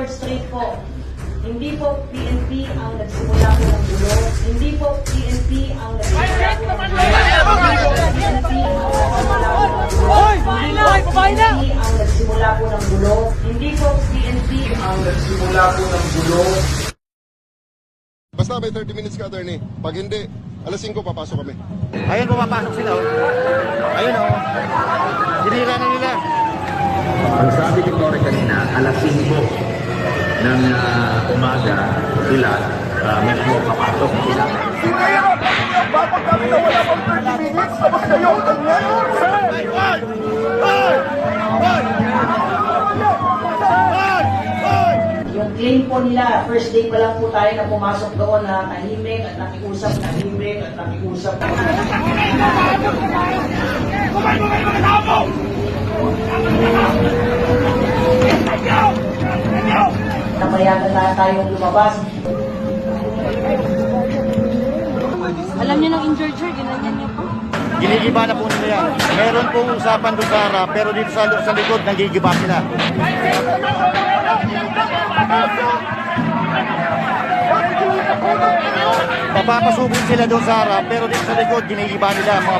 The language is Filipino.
record straight po. Hindi po PNP ang nagsimula po ng gulo. Hindi po PNP ang nagsimula po ng gulo. Hindi po PNP ang nagsimula po ng gulo. Basta may 30 minutes ka, attorney. Pag hindi, alas 5 papasok kami. Ayun, pumapasok sila. Oh. Ayun, oh. Sinira na nila. Ang sabi ni Tore kanina, alas 5 ng umaga sila medyo kapasok sila. Bakit kami na wala pang 30 minutes? Tapos kayo, ganyan? Yung claim po nila, first day pa lang po tayo na pumasok doon na tahimik at nakiusap. Napayagan na tayong lumabas. Alam niyo ng injured sir, ginanyan niyo po. Ginigiba na po nila yan. Meron pong usapan doon sa harap, pero dito sa likod, nagigiba sila. Papapasubin sila doon sa harap, pero dito sa likod, ginigiba nila. Mga...